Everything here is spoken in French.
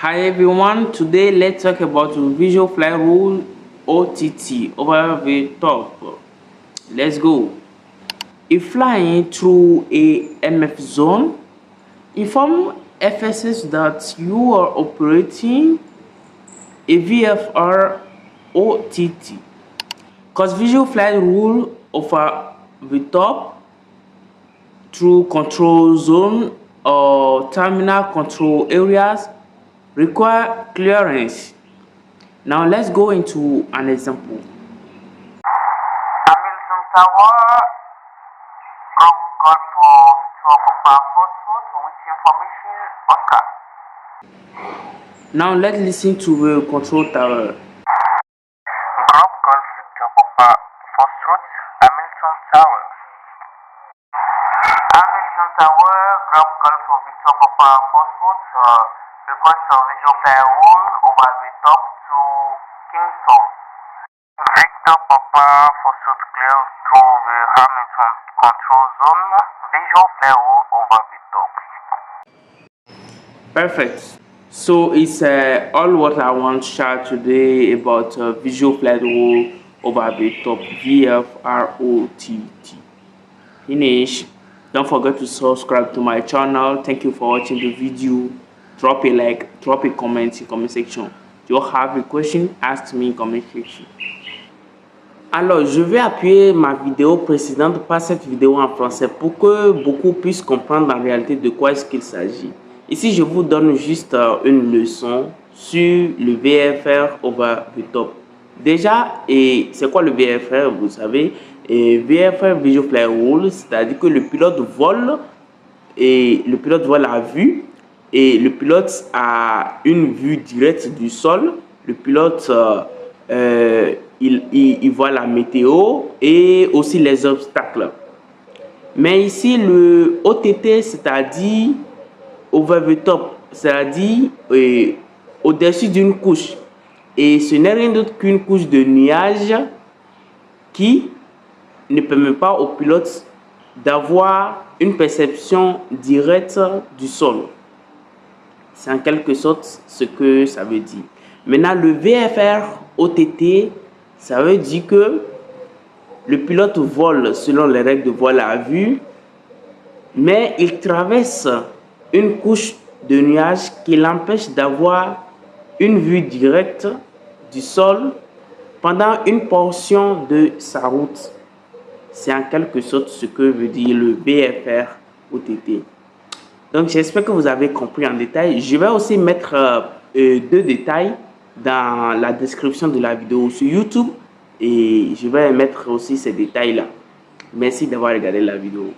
Hi everyone, today let's talk about visual fly rule OTT over the top. Let's go. If flying through a MF zone, inform FSS that you are operating a VFR OTT. Because visual fly rule over the top through control zone or terminal control areas require clearance. Now let's go into an example. Hamilton Tower, Golf for Victor Papa Foxtrot with information Oscar. Now let's listen to the control tower. Golf Victor Papa Foxtrot, Hamilton Tower. Hamilton Tower, Golf for Victor Papa Foxtrot, request a visual fly rule over the top to Kingston. Victor Papa Foxtrot clear through the Hamilton control zone, visual fly rule over the top. Perfect. So it's all what I want to share today about visual flight rule over the top VFROTT. Finish. Don't forget to subscribe to my channel. Thank you for watching the video. Drop a like, drop a comment in comment section. If you have a question, ask me in comment section. Alors, je vais appuyer ma vidéo précédente par cette vidéo en français pour que beaucoup puissent comprendre en réalité de quoi est-ce qu'il s'agit. Ici, je vous donne juste une leçon sur le VFR over the top. Déjà, et c'est quoi le VFR? Vous savez, VFR Visual Fly Rule, c'est-à-dire que le pilote vole à vue et le pilote a une vue directe du sol. Le pilote il voit la météo et aussi les obstacles. Mais ici, le OTT, c'est-à-dire over the top, c'est-à-dire au-dessus d'une couche. Et ce n'est rien d'autre qu'une couche de nuages qui ne permet pas au pilote d'avoir une perception directe du sol. C'est en quelque sorte ce que ça veut dire. Maintenant, le VFR OTT, ça veut dire que le pilote vole selon les règles de vol à vue, mais il traverse une couche de nuages qui l'empêche d'avoir une vue directe du sol pendant une portion de sa route. C'est en quelque sorte ce que veut dire le VFR OTT. Donc j'espère que vous avez compris en détail. Je vais aussi mettre deux détails dans la description de la vidéo sur YouTube et je vais mettre aussi ces détails là. Merci d'avoir regardé la vidéo.